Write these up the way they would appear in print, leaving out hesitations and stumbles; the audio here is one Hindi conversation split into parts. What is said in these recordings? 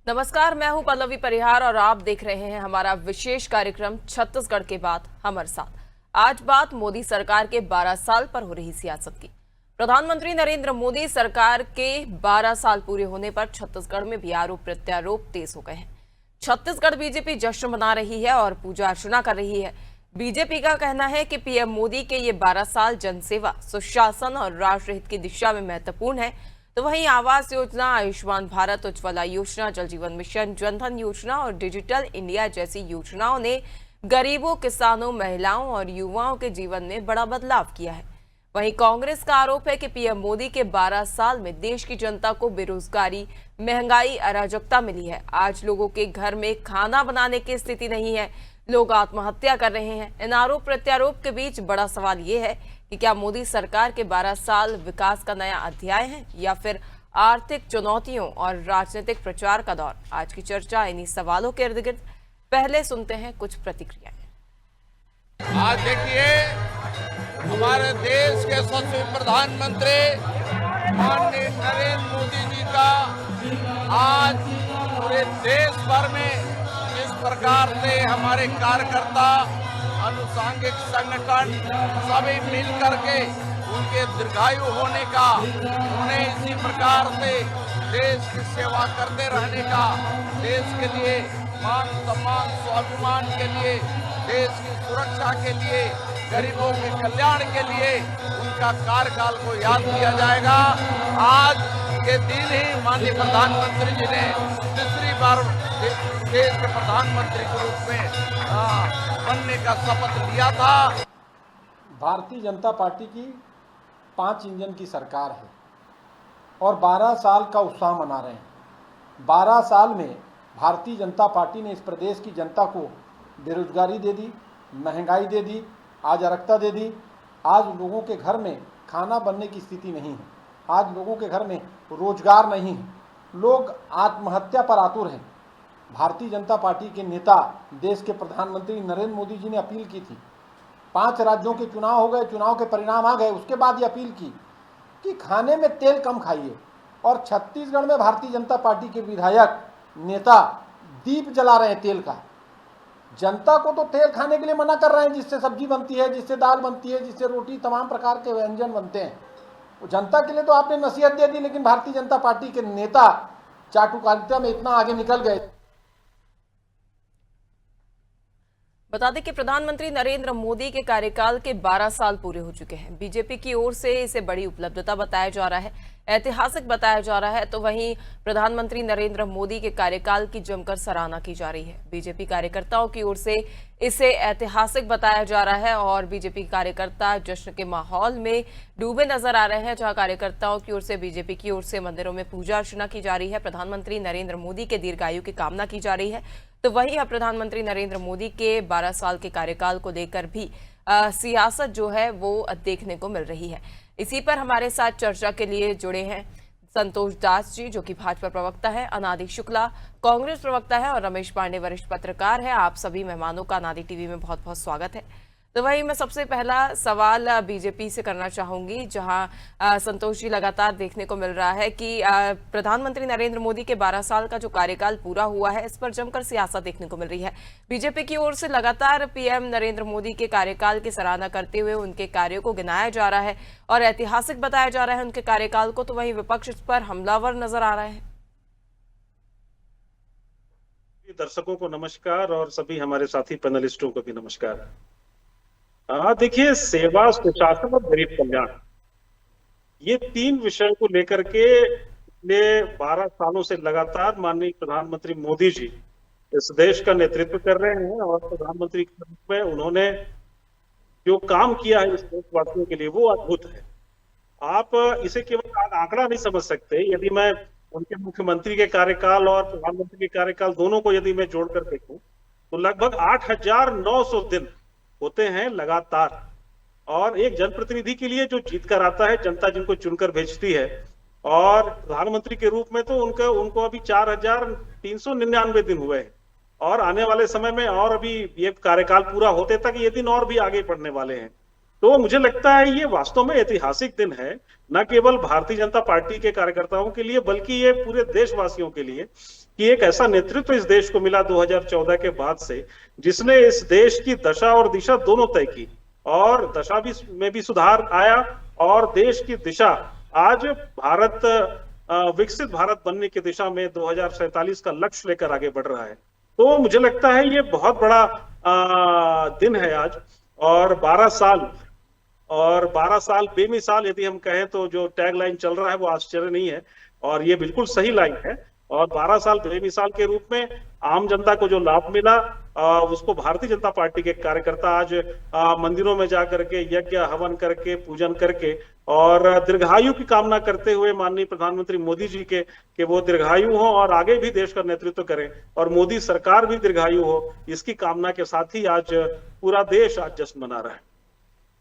नमस्कार, मैं हूं पल्लवी परिहार और आप देख रहे हैं हमारा विशेष कार्यक्रम छत्तीसगढ़ के बाद हमारे साथ। आज बात मोदी सरकार के 12 साल पर हो रही सियासत की। प्रधानमंत्री नरेंद्र मोदी सरकार के 12 साल पूरे होने पर छत्तीसगढ़ में भी आरोप प्रत्यारोप तेज हो गए हैं। छत्तीसगढ़ बीजेपी जश्न मना रही है और पूजा अर्चना कर रही है। बीजेपी का कहना है कि पीएम मोदी के ये 12 साल जनसेवा, सुशासन और राष्ट्र हित की दिशा में महत्वपूर्ण है। तो वहीं आवास योजना, आयुष्मान भारत, उज्ज्वला योजना, जल जीवन मिशन, जनधन योजना और डिजिटल इंडिया जैसी योजनाओं ने गरीबों, किसानों, महिलाओं और युवाओं के जीवन में बड़ा बदलाव किया है। वहीं कांग्रेस का आरोप है कि पीएम मोदी के 12 साल में देश की जनता को बेरोजगारी, महंगाई, अराजकता मिली है। आज लोगों के घर में खाना बनाने की स्थिति नहीं है, लोग आत्महत्या कर रहे हैं। इन आरोप प्रत्यारोप के बीच बड़ा सवाल ये है कि क्या मोदी सरकार के 12 साल विकास का नया अध्याय है या फिर आर्थिक चुनौतियों और राजनीतिक प्रचार का दौर। आज की चर्चा इन्हीं सवालों के इर्द गिर्द। पहले सुनते हैं कुछ प्रतिक्रियाएं। आज देखिए, हमारे देश के यशस्वी प्रधानमंत्री माननीय नरेंद्र मोदी जी का आज पूरे देश भर में इस प्रकार से हमारे कार्यकर्ता, अनुसांगिक संगठन सभी मिल करके उनके दीर्घायु होने का, उन्हें इसी प्रकार से देश की सेवा करते रहने का, देश के लिए मान सम्मान स्वाभिमान के लिए, देश की सुरक्षा के लिए, गरीबों के कल्याण के लिए उनका कार्यकाल को याद किया जाएगा। आज के दिन ही माननीय प्रधानमंत्री जी ने तीसरी बार देश के प्रधानमंत्री के रूप में बनने का शपथ लिया था। भारतीय जनता पार्टी की 5 इंजन की सरकार है और 12 साल का उत्साह मना रहे हैं। 12 साल में भारतीय जनता पार्टी ने इस प्रदेश की जनता को बेरोजगारी दे दी, महंगाई दे दी, आज अराजकता दे दी। आज लोगों के घर में खाना बनने की स्थिति नहीं है, आज लोगों के घर में रोजगार नहीं है, लोग आत्महत्या पर आतुर हैं। भारतीय जनता पार्टी के नेता, देश के प्रधानमंत्री नरेंद्र मोदी जी ने अपील की थी। 5 राज्यों के चुनाव हो गए, चुनाव के परिणाम आ गए, उसके बाद ये अपील की कि खाने में तेल कम खाइए। और छत्तीसगढ़ में भारतीय जनता पार्टी के विधायक, नेता दीप जला रहे हैं तेल का। जनता को तो तेल खाने के लिए मना कर रहे हैं, जिससे सब्जी बनती है, जिससे दाल बनती है, जिससे रोटी, तमाम प्रकार के व्यंजन बनते हैं। जनता के लिए तो आपने नसीहत दे दी, लेकिन भारतीय जनता पार्टी के नेता चाटुकारिता में इतना आगे निकल गए। बता दें कि प्रधानमंत्री नरेंद्र मोदी के कार्यकाल के 12 साल पूरे हो चुके हैं। बीजेपी की ओर से इसे बड़ी उपलब्धता बताया जा रहा है, ऐतिहासिक बताया जा रहा है। तो वहीं प्रधानमंत्री नरेंद्र मोदी के कार्यकाल की जमकर सराहना की जा रही है। बीजेपी कार्यकर्ताओं की ओर से इसे ऐतिहासिक बताया जा रहा है और बीजेपी कार्यकर्ता जश्न के माहौल में डूबे नजर आ रहे हैं, जहां कार्यकर्ताओं की ओर से, बीजेपी की ओर से मंदिरों में पूजा अर्चना की जा रही है, प्रधानमंत्री नरेंद्र मोदी के दीर्घायु की कामना की जा रही है। तो वहीं अब प्रधानमंत्री नरेंद्र मोदी के 12 साल के कार्यकाल को लेकर भी सियासत जो है वो देखने को मिल रही है। इसी पर हमारे साथ चर्चा के लिए जुड़े हैं संतोष दास जी, जो कि भाजपा प्रवक्ता है, अनादि शुक्ला कांग्रेस प्रवक्ता है और रमेश पांडे वरिष्ठ पत्रकार है। आप सभी मेहमानों का अनादि टीवी में बहुत बहुत स्वागत है। तो वही मैं सबसे पहला सवाल बीजेपी से करना चाहूंगी, जहां संतोष जी लगातार देखने को मिल रहा है कि प्रधानमंत्री नरेंद्र मोदी के 12 साल का जो कार्यकाल पूरा हुआ है, इस पर जमकर सियासत देखने को मिल रही है। बीजेपी की ओर से लगातार पीएम नरेंद्र मोदी के कार्यकाल की सराहना करते हुए उनके कार्यों को गिनाया जा रहा है और ऐतिहासिक बताया जा रहा है उनके कार्यकाल को। तो वहीं विपक्ष इस पर हमलावर नजर आ रहा है। दर्शकों को नमस्कार और सभी हमारे साथी पैनलिस्टों को भी नमस्कार। देखिए, सेवा, सुशासन और गरीब कल्याण, ये 3 विषय को लेकर के पिछले 12 सालों से लगातार माननीय प्रधानमंत्री मोदी जी इस देश का नेतृत्व कर रहे हैं और प्रधानमंत्री के रूप में उन्होंने जो काम किया है इस देशवासियों के लिए, वो अद्भुत है। आप इसे केवल आंकड़ा नहीं समझ सकते। यदि मैं उनके मुख्यमंत्री के कार्यकाल और प्रधानमंत्री के कार्यकाल दोनों को यदि मैं जोड़कर देखूं तो लगभग 8,900 दिन होते हैं लगातार। और एक जनप्रतिनिधि के लिए जो जीत कर आता है, जनता जिनको चुनकर भेजती है, और प्रधानमंत्री के रूप में तो उनको अभी 4,399 दिन हुए हैं और आने वाले समय में और अभी ये कार्यकाल पूरा होते तक ये दिन और भी आगे बढ़ने वाले हैं। तो मुझे लगता है ये वास्तव में ऐतिहासिक दिन है न केवल भारतीय जनता पार्टी के कार्यकर्ताओं के लिए बल्कि ये पूरे देशवासियों के लिए कि एक ऐसा नेतृत्व इस देश को मिला 2014 के बाद से, जिसने इस देश की दशा और दिशा दोनों तय की, और दशा भी में भी सुधार आया और देश की दिशा आज भारत विकसित भारत बनने की दिशा में 2047 का लक्ष्य लेकर आगे बढ़ रहा है। तो मुझे लगता है ये बहुत बड़ा दिन है आज। और 12 साल बेमिसाल यदि हम कहें तो जो टैग लाइन चल रहा है वो आश्चर्य नहीं है, और ये बिल्कुल सही लाइन है। और 12 साल बेमिसाल के रूप में आम जनता को जो लाभ मिला उसको भारतीय जनता पार्टी के कार्यकर्ता आज मंदिरों में जाकर के यज्ञ हवन करके पूजन करके और दीर्घायु की कामना करते हुए माननीय प्रधानमंत्री मोदी जी के कि वो दीर्घायु हो और आगे भी देश का नेतृत्व करें और मोदी सरकार भी दीर्घायु हो, इसकी कामना के साथ ही आज पूरा देश आज जश्न मना रहा है।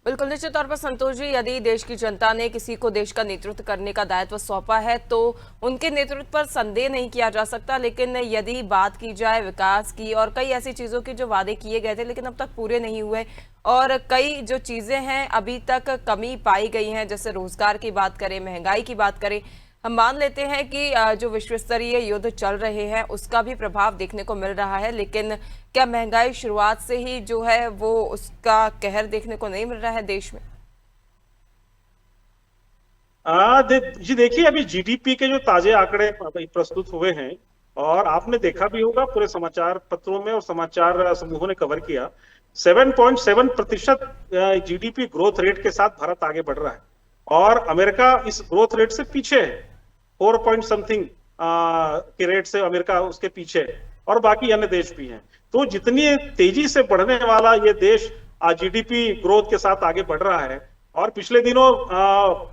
बिल्कुल, निश्चित तौर पर संतोष जी, यदि देश की जनता ने किसी को देश का नेतृत्व करने का दायित्व सौंपा है तो उनके नेतृत्व पर संदेह नहीं किया जा सकता। लेकिन यदि बात की जाए विकास की और कई ऐसी चीजों की जो वादे किए गए थे लेकिन अब तक पूरे नहीं हुए, और कई जो चीजें हैं अभी तक कमी पाई गई हैं, जैसे रोजगार की बात करें, महंगाई की बात करें, हम मान लेते हैं कि जो विश्व स्तरीय युद्ध चल रहे हैं उसका भी प्रभाव देखने को मिल रहा है, लेकिन क्या महंगाई शुरुआत से ही जो है वो उसका कहर देखने को नहीं मिल रहा है देश में? जी देखिए, अभी जीडीपी के जो ताजे आंकड़े प्रस्तुत हुए हैं और आपने देखा भी होगा, पूरे समाचार पत्रों में और समाचार समूहों ने कवर किया, 7.7% जीडीपी ग्रोथ रेट के साथ भारत आगे बढ़ रहा है और अमेरिका इस ग्रोथ रेट से पीछे है। 4 पॉइंट समथिंग के रेट से अमेरिका उसके पीछे है और बाकी अन्य देश भी हैं। तो जितनी तेजी से बढ़ने वाला ये देश जीडीपी ग्रोथ के साथ आगे बढ़ रहा है। और पिछले दिनों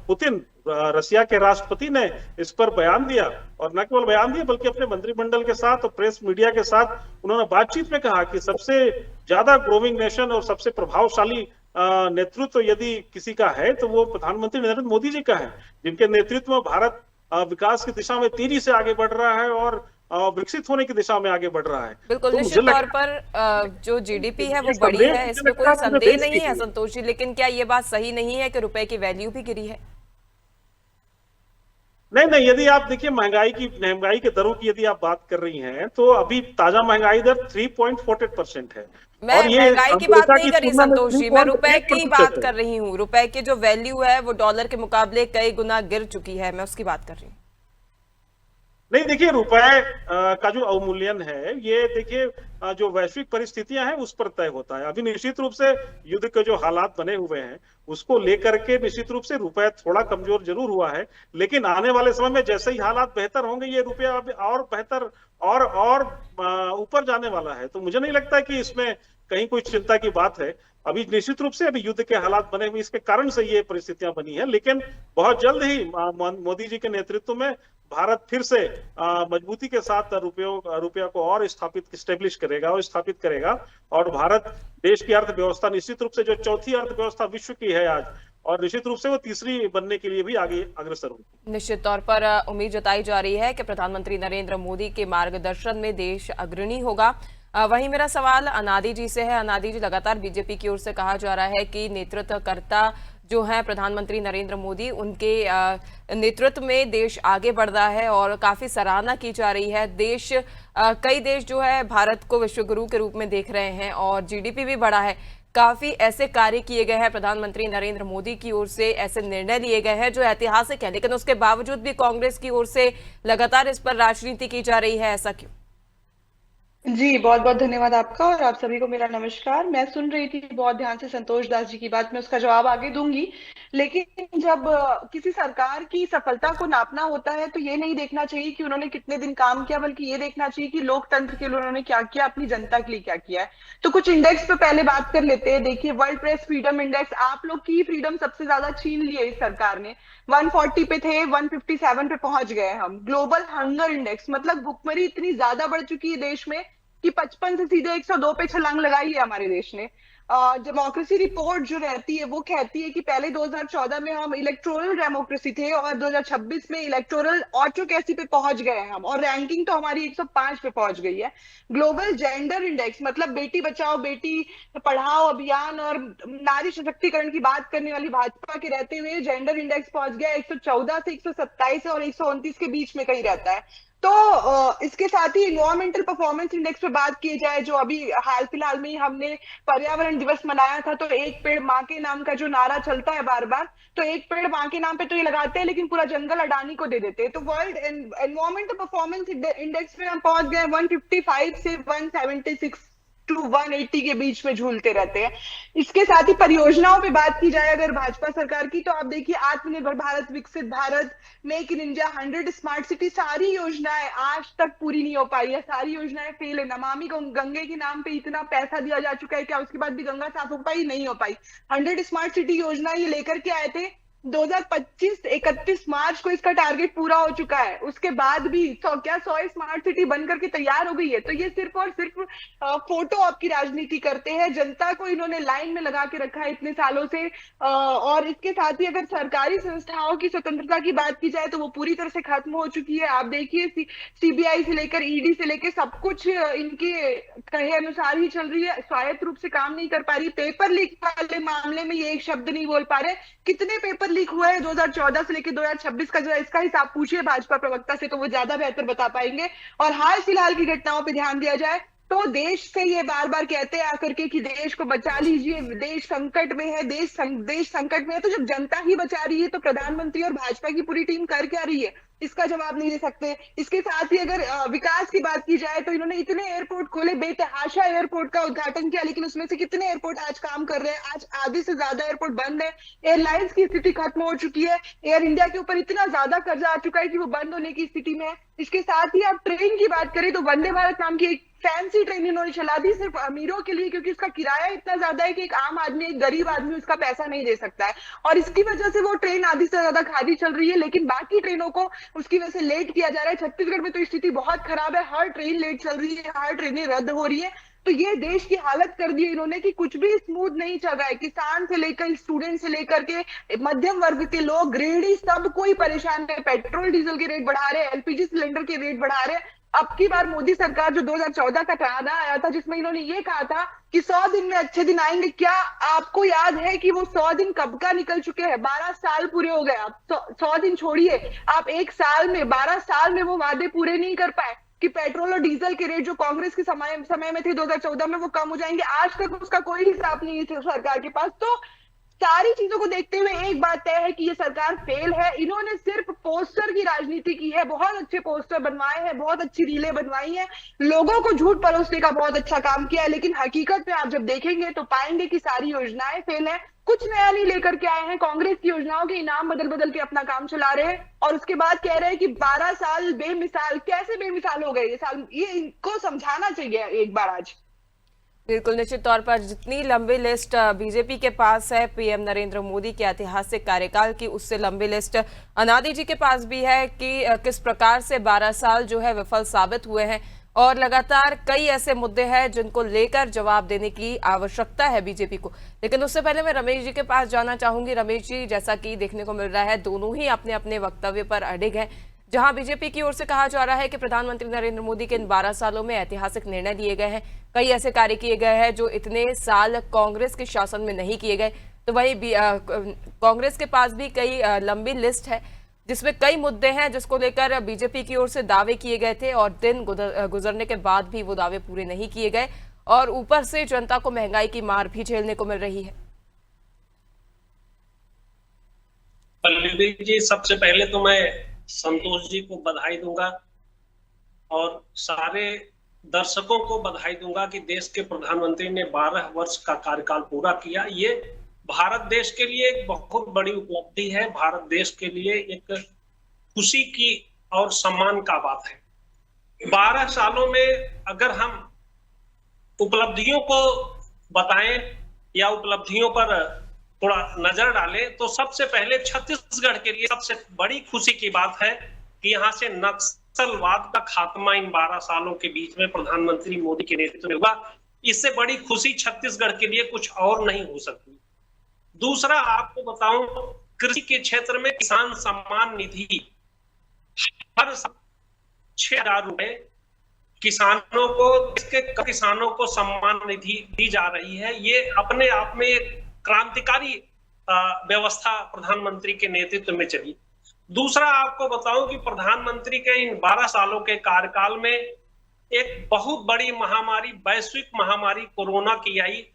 पुतिन रसिया के राष्ट्रपति ने इस पर बयान दिया, और न केवल बयान दिया बल्कि अपने मंत्रिमंडल के साथ और प्रेस मीडिया के साथ उन्होंने बातचीत में कहा कि सबसे ज्यादा ग्रोइंग नेशन और सबसे प्रभावशाली नेतृत्व यदि किसी का है तो वो प्रधानमंत्री नरेंद्र मोदी जी का है, जिनके नेतृत्व में भारत विकास की दिशा में तेजी से आगे बढ़ रहा है और विकसित होने की दिशा में आगे बढ़ रहा है। बिल्कुल, तो निश्चित तौर पर जो जीडीपी है वो बड़ी है, इसमें कोई संदेह नहीं है संतोष जी, लेकिन क्या ये बात सही नहीं है कि रुपए की वैल्यू भी गिरी है? नहीं, यदि आप देखिए महंगाई के दरों की यदि आप बात कर रही हैं तो अभी ताजा महंगाई दर 3.48% है। मैं महंगाई की बात नहीं कर रही संतोष जी, मैं रुपए की बात कर रही हूँ। रुपए की जो वैल्यू है वो डॉलर के मुकाबले कई गुना गिर चुकी है, मैं उसकी बात कर रही हूँ। नहीं देखिए, रुपए का जो अवमूल्यन है ये देखिए जो वैश्विक परिस्थितियां हैं उस पर तय होता है। अभी निश्चित रूप से युद्ध के जो हालात बने हुए हैं उसको लेकर के निश्चित रूप से रुपया थोड़ा कमजोर जरूर हुआ है, लेकिन आने वाले समय में जैसे ही हालात बेहतर होंगे ये रुपया और बेहतर और ऊपर जाने वाला है। तो मुझे नहीं लगता कि इसमें कहीं कोई चिंता की बात है। अभी निश्चित रूप से अभी युद्ध के हालात बने हुए, इसके कारण से ये परिस्थितियां बनी है, लेकिन बहुत जल्द ही मोदी जी के नेतृत्व में भारत फिर से मजबूती के साथ रुपया को और स्टेब्लिश करेगा और स्थापित करेगा, और भारत देश की अर्थव्यवस्था निश्चित रूप से जो चौथी अर्थव्यवस्था विश्व की है आज, और निश्चित रूप से वो तीसरी बनने के लिए भी आगे अग्रसर होगी। निश्चित तौर पर उम्मीद जताई जा रही है कि प्रधानमंत्री नरेंद्र मोदी के मार्गदर्शन में देश अग्रणी होगा। वहीं मेरा सवाल अनादि जी से है। अनादि जी, लगातार बीजेपी की ओर से कहा जा रहा है कि नेतृत्वकर्ता जो है प्रधानमंत्री नरेंद्र मोदी, उनके नेतृत्व में देश आगे बढ़ रहा है और काफी सराहना की जा रही है। कई देश जो है भारत को विश्वगुरु के रूप में देख रहे हैं और जीडीपी भी बढ़ा है। काफी ऐसे कार्य किए गए हैं प्रधानमंत्री नरेंद्र मोदी की ओर से, ऐसे निर्णय लिए गए हैं जो ऐतिहासिक है, लेकिन उसके बावजूद भी कांग्रेस की ओर से लगातार इस पर राजनीति की जा रही है, ऐसा क्यों? जी, बहुत बहुत धन्यवाद आपका और आप सभी को मेरा नमस्कार। मैं सुन रही थी बहुत ध्यान से संतोष दास जी की बात, मैं उसका जवाब आगे दूंगी। लेकिन जब किसी सरकार की सफलता को नापना होता है तो ये नहीं देखना चाहिए कि उन्होंने कितने दिन काम किया, बल्कि ये देखना चाहिए कि लोकतंत्र के लिए उन्होंने क्या किया, अपनी जनता के लिए क्या किया है। तो कुछ इंडेक्स पे पहले बात कर लेते हैं। देखिए, वर्ल्ड प्रेस फ्रीडम इंडेक्स, आप लोग की फ्रीडम सबसे ज्यादा छीन ली है इस सरकार ने। 140 पे थे, 157 पे पहुंच गए हम। ग्लोबल हंगर इंडेक्स, मतलब भुखमरी इतनी ज्यादा बढ़ चुकी है देश में कि 55 से सीधे 102 पे छलांग लगाई है हमारे देश ने। डेमोक्रेसी रिपोर्ट जो रहती है वो कहती है कि पहले 2014 में हम इलेक्टोरल डेमोक्रेसी थे और 2026 में इलेक्टोरल ऑटोक्रेसी पे पहुंच गए हैं हम, और रैंकिंग तो हमारी 105 पे पहुंच गई है। ग्लोबल जेंडर इंडेक्स, मतलब बेटी बचाओ बेटी पढ़ाओ अभियान और नारी सशक्तिकरण की बात करने वाली भाजपा के रहते हुए जेंडर इंडेक्स पहुंच गया 114 से 127 और 129 के बीच में कहीं रहता है। तो इसके साथ ही इन्वायरमेंटल परफॉर्मेंस इंडेक्स पे बात की जाए, जो अभी हाल फिलहाल में ही हमने पर्यावरण दिवस मनाया था, तो एक पेड़ माँ के नाम का जो नारा चलता है बार बार, तो एक पेड़ माँ के नाम पे तो ये लगाते हैं लेकिन पूरा जंगल अडानी को दे देते हैं। तो वर्ल्ड एनवायरमेंटल परफॉर्मेंस इंडेक्स में हम पहुंच गए 155 से 176 टू 180 के बीच में झूलते रहते हैं। इसके साथ ही परियोजनाओं पे बात की जाए अगर भाजपा सरकार की, तो आप देखिए आत्मनिर्भर भारत, विकसित Bharat, make in India, 100 smart city, सारी योजनाएं आज तक पूरी नहीं हो पाई है, सारी योजनाएं फेल है। नमामि गंगे के नाम पे इतना पैसा दिया जा चुका है, क्या उसके बाद भी गंगा साफ हो पाई? नहीं हो पाई। 100 स्मार्ट सिटी योजना ये लेकर के आए थे 2025 31 मार्च को, इसका टारगेट पूरा हो चुका है। उसके बाद भी 100 स्मार्ट सिटी बनकर के तैयार हो गई है। तो ये सिर्फ और सिर्फ फोटो आपकी राजनीति करते हैं। जनता को इन्होंने लाइन में लगा के रखा है इतने सालों से। और इसके साथ ही अगर सरकारी संस्थाओं की स्वतंत्रता की बात की जाए तो वो पूरी तरह से खत्म हो चुकी है। आप देखिए सीबीआई से लेकर ईडी से लेकर सब कुछ इनके कहे अनुसार ही चल रही है, स्वायत्त रूप से काम नहीं कर पा रही। पेपर लीक वाले मामले में ये एक शब्द नहीं बोल पा रहे। कितने पेपर लीक हुआ है 2014 से लेकर 2026 का, जो इसका हिसाब पूछिए भाजपा प्रवक्ता से तो वो ज्यादा बेहतर बता पाएंगे। और हाल फिलहाल की घटनाओं पे ध्यान दिया जाए तो देश से ये बार बार कहते हैं आकर के कि देश को बचा लीजिए, देश संकट में है, देश संकट में है। तो जब जनता ही बचा रही है तो प्रधानमंत्री और भाजपा की पूरी टीम कर क्या रही है, इसका जवाब नहीं दे सकते। इसके साथ ही अगर विकास की बात की जाए तो इन्होंने इतने एयरपोर्ट खोले, बेतहाशा एयरपोर्ट का उद्घाटन किया, लेकिन उसमें से कितने एयरपोर्ट आज काम कर रहे हैं? आज आधे से ज्यादा एयरपोर्ट बंद है। एयरलाइंस की स्थिति खत्म हो चुकी है। एयर इंडिया के ऊपर इतना ज्यादा कर्जा आ चुका है कि वो बंद होने की स्थिति में है। इसके साथ ही आप ट्रेन की बात करें तो वंदे भारत नाम की एक फैंसी ट्रेन इन्होंने चला दी सिर्फ अमीरों के लिए, क्योंकि उसका किराया इतना ज्यादा है कि एक आम आदमी, एक गरीब आदमी उसका पैसा नहीं दे सकता है। और इसकी वजह से वो ट्रेन आधी से ज्यादा खाली चल रही है, लेकिन बाकी ट्रेनों को उसकी वजह से लेट किया जा रहा है। छत्तीसगढ़ में तो स्थिति बहुत खराब है, हर ट्रेन लेट चल रही है, हर ट्रेनें रद्द हो रही है। तो ये देश की हालत कर दी इन्होंने कि कुछ भी स्मूथ नहीं चल रहा है। किसान से लेकर स्टूडेंट से लेकर के मध्यम वर्ग के लोग, गृहिणी, सब कोई परेशान है। पेट्रोल डीजल के रेट बढ़ा रहे हैं, एलपीजी सिलेंडर के रेट बढ़ा रहे हैं। अब की बार मोदी सरकार जो 2014 का वादा आया था जिसमें इन्होंने ये कहा था कि 100 दिन में अच्छे दिन आएंगे, क्या आपको याद है कि वो 100 दिन कब का निकल चुके हैं? 12 साल पूरे हो गए। आप 100 दिन छोड़िए, आप एक साल में 12 साल में वो वादे पूरे नहीं कर पाए कि पेट्रोल और डीजल के रेट जो कांग्रेस के समय में थे 2014 में वो कम हो जाएंगे। आज तक उसका कोई हिसाब नहीं है सरकार के पास। तो सारी चीजों को देखते हुए एक बात तय है कि ये सरकार फेल है। इन्होंने सिर्फ पोस्टर की राजनीति की है, बहुत अच्छे पोस्टर बनवाए हैं, बहुत अच्छी रीलें बनवाई हैं, लोगों को झूठ परोसने का बहुत अच्छा काम किया है, लेकिन हकीकत में आप जब देखेंगे तो पाएंगे कि सारी योजनाएं फेल है। कुछ नया नहीं लेकर के आए हैं। कांग्रेस की योजनाओं के इनाम बदल बदल के अपना काम चला रहे हैं और उसके बाद कह रहे हैं कि 12 साल बेमिसाल। कैसे बेमिसाल हो गए ये साल? ये इनको समझाना चाहिए एक बार आज। बिल्कुल, निश्चित तौर पर जितनी लंबी लिस्ट बीजेपी के पास है पीएम नरेंद्र मोदी के ऐतिहासिक कार्यकाल की, उससे लंबी लिस्ट अनादि जी के पास भी है कि किस प्रकार से 12 साल जो है विफल साबित हुए हैं और लगातार कई ऐसे मुद्दे हैं जिनको लेकर जवाब देने की आवश्यकता है बीजेपी को। लेकिन उससे पहले मैं रमेश जी के पास जाना चाहूंगी। रमेश जी, जैसा कि देखने को मिल रहा है दोनों ही अपने अपने वक्तव्य पर अडिग हैं। जहां बीजेपी की ओर से कहा जा रहा है कि प्रधानमंत्री नरेंद्र मोदी के इन 12 सालों में ऐतिहासिक निर्णय लिए गए हैं, कई ऐसे कार्य किए गए हैं जो इतने साल कांग्रेस के शासन में नहीं किए गए। तो वही कांग्रेस के पास भी कई लंबी लिस्ट है जिसमें कई मुद्दे हैं जिसको लेकर बीजेपी की ओर से दावे किए गए थे और दिन गुजरने के बाद भी वो दावे पूरे नहीं किए गए और ऊपर से जनता को महंगाई की मार भी झेलने को मिल रही है। पल्लवी जी, सबसे पहले तो मैं संतोष जी को बधाई दूंगा और सारे दर्शकों को बधाई दूंगा कि देश के प्रधानमंत्री ने 12 वर्ष का कार्यकाल पूरा किया। ये भारत देश के लिए एक बहुत बड़ी उपलब्धि है, भारत देश के लिए एक खुशी की और सम्मान का बात है। 12 सालों में अगर हम उपलब्धियों को बताएं या उपलब्धियों पर थोड़ा नजर डालें तो सबसे पहले छत्तीसगढ़ के लिए सबसे बड़ी खुशी की बात है कि यहाँ से नक्सलवाद का खात्मा इन 12 सालों के बीच में प्रधानमंत्री मोदी के नेतृत्व में हुआ। इससे बड़ी खुशी छत्तीसगढ़ के लिए कुछ और नहीं हो सकती। दूसरा आपको बताऊं, कृषि के क्षेत्र में किसान सम्मान निधि हर 6,000 रुपए किसानों को सम्मान निधि दी जा रही है। ये अपने आप में एक क्रांतिकारी व्यवस्था प्रधानमंत्री के नेतृत्व में चली। दूसरा आपको बताऊं कि प्रधानमंत्री के इन 12 सालों के कार्यकाल में एक बहुत बड़ी महामारी, वैश्विक महामारी कोरोना की आई।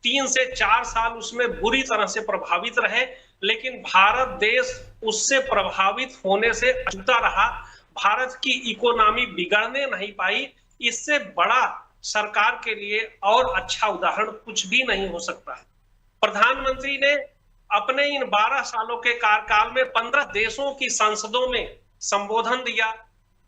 3 से 4 साल उसमें बुरी तरह से प्रभावित रहे, लेकिन भारत देश उससे प्रभावित होने से अछूता रहा। भारत की इकोनॉमी बिगड़ने नहीं पाई। इससे बड़ा सरकार के लिए और अच्छा उदाहरण कुछ भी नहीं हो सकता है। प्रधानमंत्री ने अपने इन 12 सालों के कार्यकाल में 15 देशों की संसदों में संबोधन दिया।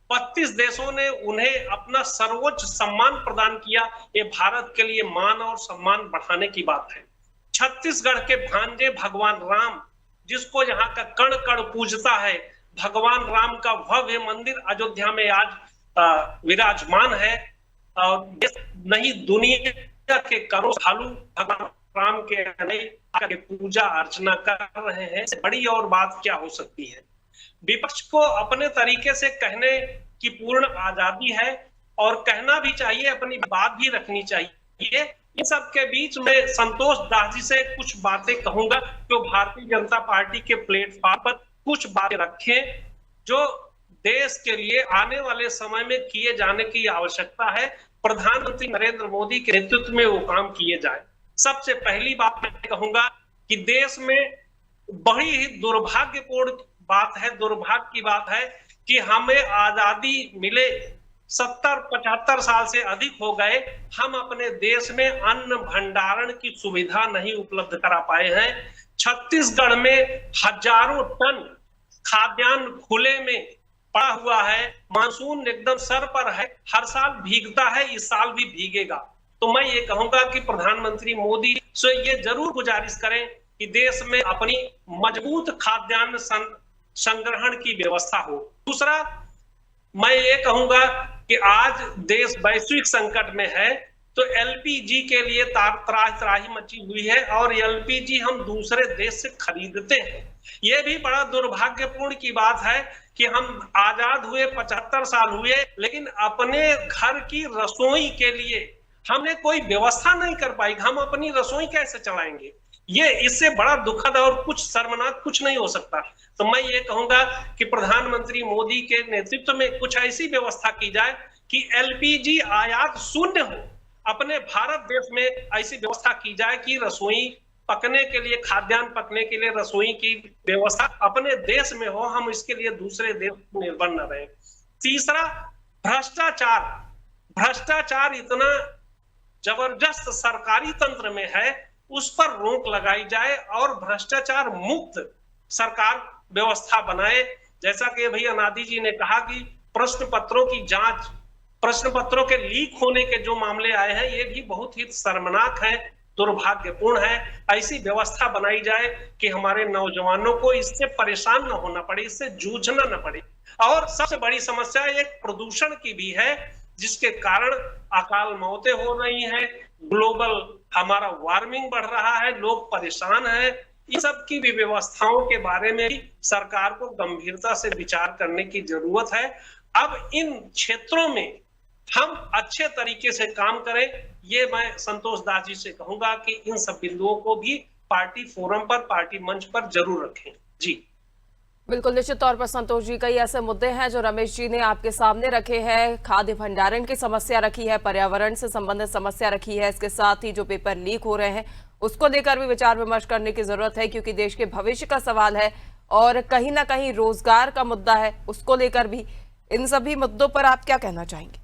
32 देशों ने उन्हें अपना सर्वोच्च सम्मान प्रदान किया। ये भारत के लिए मान और सम्मान बढ़ाने की बात है। छत्तीसगढ़ के भांजे भगवान राम, जिसको यहाँ का कण कण पूजता है, भगवान राम का भव्य मंदिर अयोध्या में आज विराजमान है। और नहीं, दुनिया के करोड़ों श्रद्धालु भगवान राम के पूजा अर्चना कर रहे हैं। बड़ी और बात क्या हो सकती है। विपक्ष को अपने तरीके से कहने की पूर्ण आजादी है और कहना भी चाहिए, अपनी बात भी रखनी चाहिए। इन सब के बीच में संतोष दास जी से कुछ बातें कहूंगा जो भारतीय जनता पार्टी के प्लेटफॉर्म पर कुछ बातें रखें जो देश के लिए आने वाले समय में किए जाने की आवश्यकता है। प्रधानमंत्री नरेंद्र मोदी के नेतृत्व में वो काम किए जाए। सबसे पहली बात मैं कहूंगा कि देश में बड़ी ही दुर्भाग्यपूर्ण बात है, दुर्भाग्य की बात है कि हमें आजादी मिले 70-75 साल से अधिक हो गए, हम अपने देश में अन्न भंडारण की सुविधा नहीं उपलब्ध करा पाए हैं। छत्तीसगढ़ में हजारों टन खाद्यान्न खुले में पड़ा हुआ है। मानसून एकदम सर पर है, हर साल भीगता है, इस साल भी भीगेगा। तो मैं ये कहूंगा कि प्रधानमंत्री मोदी से ये जरूर गुजारिश करें कि देश में अपनी मजबूत खाद्यान्न संग्रहण की व्यवस्था हो। दूसरा मैं ये कहूंगा कि आज देश वैश्विक संकट में है, तो एलपीजी के लिए त्राही मची हुई है और एलपीजी हम दूसरे देश से खरीदते हैं। ये भी बड़ा दुर्भाग्यपूर्ण की बात है कि हम आजाद हुए 75 साल हुए, लेकिन अपने घर की रसोई के लिए हमने कोई व्यवस्था नहीं कर पाई। हम अपनी रसोई कैसे चलाएंगे? ये इससे बड़ा दुखद और कुछ शर्मनाक कुछ नहीं हो सकता। तो मैं ये कहूंगा कि प्रधानमंत्री मोदी के नेतृत्व में कुछ ऐसी व्यवस्था की जाए कि एलपीजी आयात शून्य हो। अपने भारत देश में ऐसी व्यवस्था की जाए कि रसोई पकने के लिए, खाद्यान्न पकने के लिए रसोई की व्यवस्था अपने देश में हो, हम इसके लिए दूसरे देश पर निर्भर न रहे। तीसरा, भ्रष्टाचार इतना जबरदस्त सरकारी तंत्र में है, उस पर रोक लगाई जाए और भ्रष्टाचार मुक्त सरकार व्यवस्था बनाए। जैसा कि भैया अनादि जी ने कहा कि प्रश्न पत्रों की जांच, प्रश्न पत्रों के लीक होने के जो मामले आए हैं, ये भी बहुत ही शर्मनाक है, दुर्भाग्यपूर्ण है। ऐसी व्यवस्था बनाई जाए कि हमारे नौजवानों को इससे परेशान न होना पड़े, इससे जूझना न पड़े। और सबसे बड़ी समस्या एक प्रदूषण की भी है, जिसके कारण अकाल मौतें हो रही हैं, ग्लोबल हमारा वार्मिंग बढ़ रहा है, लोग परेशान हैं। इन सब की भी व्यवस्थाओं के बारे में भी सरकार को गंभीरता से विचार करने की जरूरत है। अब इन क्षेत्रों में हम अच्छे तरीके से काम करें, ये मैं संतोष दास जी से कहूंगा कि इन सब बिंदुओं को भी पार्टी फोरम पर, पार्टी मंच पर जरूर रखें। जी बिल्कुल, निश्चित तौर पर संतोष जी, कई ऐसे मुद्दे हैं जो रमेश जी ने आपके सामने रखे हैं। खाद्य भंडारण की समस्या रखी है, पर्यावरण से संबंधित समस्या रखी है, इसके साथ ही जो पेपर लीक हो रहे हैं उसको लेकर भी विचार विमर्श करने की जरूरत है, क्योंकि देश के भविष्य का सवाल है और कहीं ना कहीं रोजगार का मुद्दा है, उसको लेकर भी। इन सभी मुद्दों पर आप क्या कहना चाहेंगे?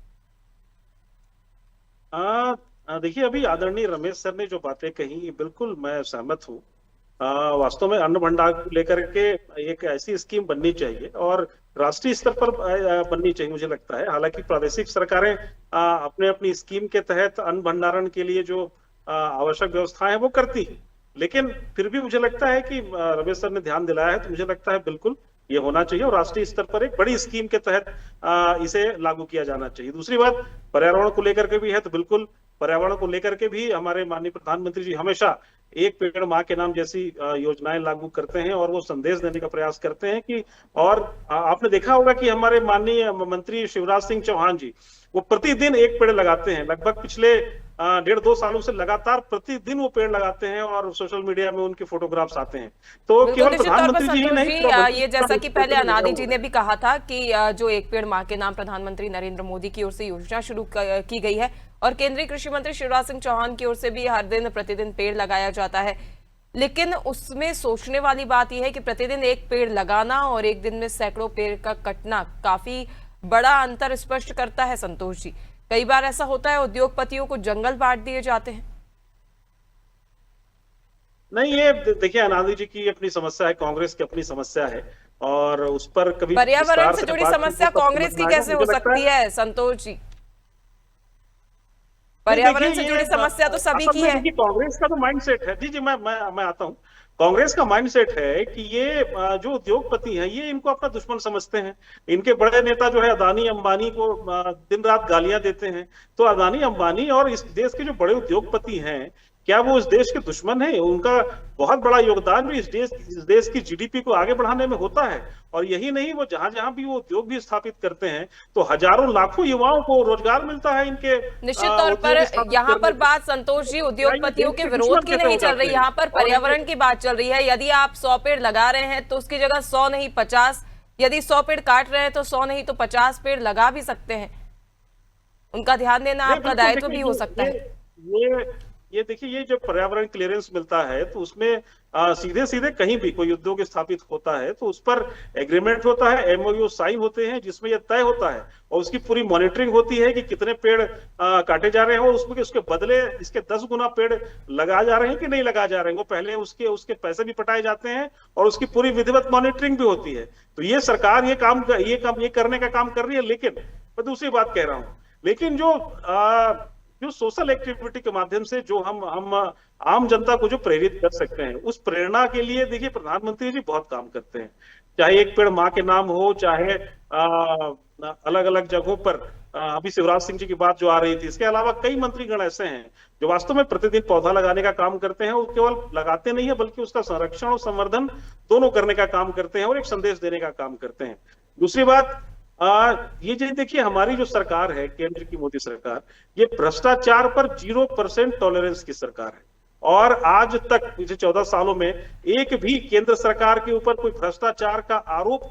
देखिए, अभी आदरणीय रमेश सर ने जो बातें कही, बिल्कुल मैं सहमत हूँ। वास्तव में अन्न भंडार को लेकर के एक ऐसी स्कीम बननी चाहिए और राष्ट्रीय स्तर पर बननी चाहिए, मुझे लगता है। हालांकि प्रादेशिक सरकारें अपने अपनी स्कीम के तहत अन्न भंडारण के लिए जो आवश्यक व्यवस्थाएं हैं वो करती है, लेकिन फिर भी मुझे लगता है कि रमेश सर ने ध्यान दिलाया है, तो मुझे लगता है बिल्कुल ये होना चाहिए और राष्ट्रीय स्तर पर एक बड़ी स्कीम के तहत इसे लागू किया जाना चाहिए। दूसरी बात पर्यावरण को लेकर के भी है, तो बिल्कुल पर्यावरण को लेकर के भी हमारे माननीय प्रधानमंत्री जी हमेशा एक पेड़ माँ के नाम जैसी योजनाएं लागू करते हैं और वो संदेश देने का प्रयास करते हैं कि, और आपने देखा होगा कि हमारे माननीय मंत्री शिवराज सिंह चौहान जी वो प्रतिदिन एक पेड़ लगाते हैं। लगभग पिछले 1.5-2 सालों से लगातार प्रतिदिन वो पेड़ लगाते हैं और सोशल मीडिया में उनके फोटोग्राफ्स आते हैं। तो केवल प्रधानमंत्री जी ही नहीं, ये जैसा कि पहले अनादि जी ने भी कहा था कि जो एक पेड़ माँ के नाम प्रधानमंत्री नरेंद्र मोदी की ओर से योजना शुरू की गई है और केंद्रीय कृषि मंत्री शिवराज सिंह चौहान की ओर से भी हर दिन प्रतिदिन पेड़ लगाया जाता है, लेकिन उसमें सोचने वाली बात यह है कि प्रतिदिन एक पेड़ लगाना और एक दिन में सैकड़ों पेड़ का कटना काफी बड़ा अंतर स्पष्ट करता है। संतोष जी, कई बार ऐसा होता है उद्योगपतियों को जंगल बांट दिए जाते हैं। नहीं, ये देखिए अनादि जी की अपनी समस्या है, कांग्रेस की अपनी समस्या है और उस पर कभी पर्यावरण से जुड़ी समस्या कांग्रेस की कैसे हो सकती है संतोष जी? पर्यावरण से जुड़ी समस्या तो सभी की है। कांग्रेस का तो माइंडसेट है, जी मैं आता हूँ। कांग्रेस का माइंडसेट है कि ये जो उद्योगपति हैं ये इनको अपना दुश्मन समझते हैं। इनके बड़े नेता जो है अदानी अंबानी को दिन रात गालियां देते हैं। तो अदानी अंबानी और इस देश के जो बड़े उद्योगपति हैं, क्या वो इस देश के दुश्मन है? उनका बहुत बड़ा योगदान भी इस देश की जीडीपी को आगे बढ़ाने में होता है। और यही नहीं, वो जहां जहां भी वो उद्योग भी स्थापित करते हैं तो हजारों लाखों युवाओं को रोजगार मिलता है इनके। निश्चित तौर पर यहाँ पर बात संतोष जी उद्योगपतियों के विरोध की नहीं चल रही, यहाँ पर पर्यावरण की बात चल रही है। यदि आप 100 पेड़ लगा रहे हैं तो उसकी जगह 100 नहीं 50, यदि 100 पेड़ काट रहे हैं तो 100 नहीं तो 50 पेड़ लगा भी सकते हैं। उनका ध्यान देना आपका दायित्व भी हो सकता है। ये देखिए, ये जब पर्यावरण क्लियरेंस मिलता है तो उसमें सीधे सीधे कहीं भी कोई उद्योग स्थापित होता है तो उस पर एग्रीमेंट होता है, एमओयू साइन होते हैं जिसमें यह तय होता है और उसकी पूरी मॉनिटरिंग होती है कि कितने पेड़ काटे जा रहे हैं और उसके बदले इसके 10 गुना पेड़ लगाए जा रहे हैं कि नहीं लगाए जा रहे हैं। वो पहले उसके पैसे भी पटाए जाते हैं और उसकी पूरी विधिवत मॉनिटरिंग भी होती है। तो ये सरकार ये करने का काम कर रही है। लेकिन मैं दूसरी बात कह रहा हूँ, लेकिन जो सोशल एक्टिविटी के माध्यम से जो हम आम जनता को जो प्रेरित कर सकते हैं, उस प्रेरणा के लिए देखिए प्रधानमंत्री जी बहुत काम करते हैं। चाहे एक पेड़ माँ के नाम हो, चाहे अलग अलग जगहों पर अभी शिवराज सिंह जी की बात जो आ रही थी, इसके अलावा कई मंत्रीगण ऐसे हैं जो वास्तव में प्रतिदिन पौधा लगाने का काम करते हैं। वो केवल लगाते नहीं है बल्कि उसका संरक्षण और संवर्धन दोनों करने का काम करते हैं और एक संदेश देने का काम करते हैं। दूसरी बात, ये जो देखिए हमारी जो सरकार है, केंद्र की मोदी सरकार, ये भ्रष्टाचार पर 0% टॉलरेंस की सरकार है और आज तक पिछले 14 सालों में एक भी केंद्र सरकार के ऊपर कोई भ्रष्टाचार का आरोप,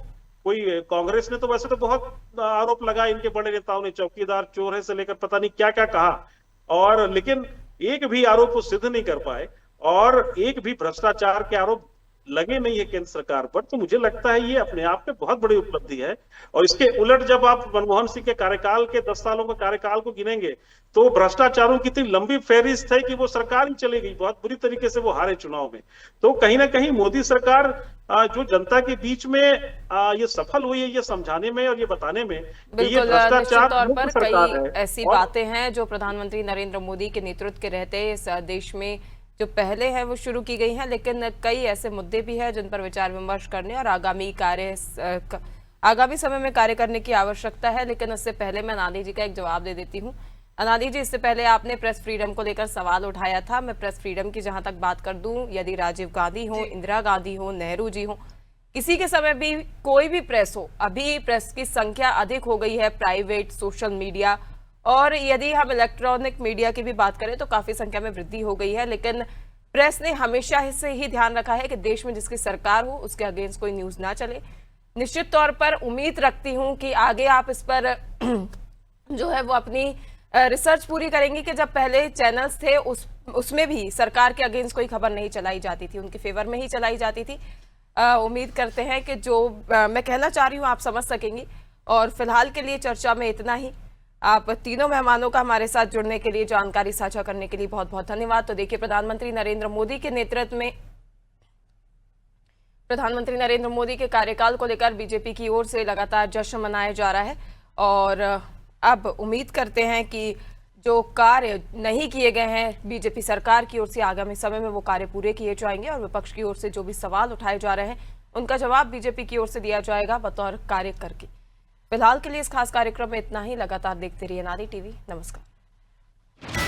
कोई कांग्रेस ने तो वैसे तो बहुत आरोप लगाए, इनके बड़े नेताओं ने चौकीदार चोर है से लेकर पता नहीं क्या क्या कहा, और लेकिन एक भी आरोप वो सिद्ध नहीं कर पाए और एक भी भ्रष्टाचार के आरोप लगे नहीं है केंद्र सरकार पर। तो मुझे लगता है ये अपने आप में बहुत बड़ी उपलब्धि है। और इसके उलट जब आप मनमोहन सिंह के कार्यकाल के 10 सालों के कार्यकाल को गिनेंगे तो भ्रष्टाचारों की इतनी लंबी फेहरिस्त है कि वो सरकार ही चली गई, बहुत बुरी तरीके से वो हारे चुनाव में। तो कहीं ना कहीं मोदी सरकार जो जनता के बीच में ये सफल हुई है ये समझाने में और ये बताने में कि ये भ्रष्टाचार तौर पर सरकार कई है। ऐसी बातें हैं जो प्रधानमंत्री नरेंद्र मोदी के नेतृत्व के रहते इस देश में जो पहले है वो शुरू की गई हैं, लेकिन कई ऐसे मुद्दे भी हैं जिन पर विचार विमर्श करने और आगामी समय में कार्य करने की आवश्यकता है। लेकिन उससे पहले मैं अनादि जी का एक जवाब दे देती हूँ। अनादि जी, इससे पहले आपने प्रेस फ्रीडम को लेकर सवाल उठाया था। मैं प्रेस फ्रीडम की जहां तक बात कर दूं, यदि राजीव गांधी हो, इंदिरा गांधी हो, नेहरू जी हो, किसी के समय भी कोई भी प्रेस हो, अभी प्रेस की संख्या अधिक हो गई है, प्राइवेट, सोशल मीडिया, और यदि हम इलेक्ट्रॉनिक मीडिया की भी बात करें तो काफी संख्या में वृद्धि हो गई है। लेकिन प्रेस ने हमेशा से ही ध्यान रखा है कि देश में जिसकी सरकार हो उसके अगेंस्ट कोई न्यूज ना चले। निश्चित तौर पर उम्मीद रखती हूं कि आगे आप इस पर जो है वो अपनी रिसर्च पूरी करेंगी कि जब पहले चैनल्स थे उसमें भी सरकार के अगेंस्ट कोई खबर नहीं चलाई जाती थी, उनके फेवर में ही चलाई जाती थी। उम्मीद करते हैं कि जो मैं कहना चाह रही हूँ आप समझ सकेंगी। और फिलहाल के लिए चर्चा में इतना ही। आप तीनों मेहमानों का हमारे साथ जुड़ने के लिए, जानकारी साझा करने के लिए बहुत बहुत धन्यवाद। तो देखिए, प्रधानमंत्री नरेंद्र मोदी के नेतृत्व में प्रधानमंत्री नरेंद्र मोदी के कार्यकाल को लेकर बीजेपी की ओर से लगातार जश्न मनाया जा रहा है और अब उम्मीद करते हैं कि जो कार्य नहीं किए गए हैं बीजेपी सरकार की ओर से, आगामी समय में वो कार्य पूरे किए जाएंगे और विपक्ष की ओर से जो भी सवाल उठाए जा रहे हैं उनका जवाब बीजेपी की ओर से दिया जाएगा बतौर कार्य करके। फिलहाल के लिए इस खास कार्यक्रम में इतना ही। लगातार देखते रहिए अनादि टीवी। नमस्कार।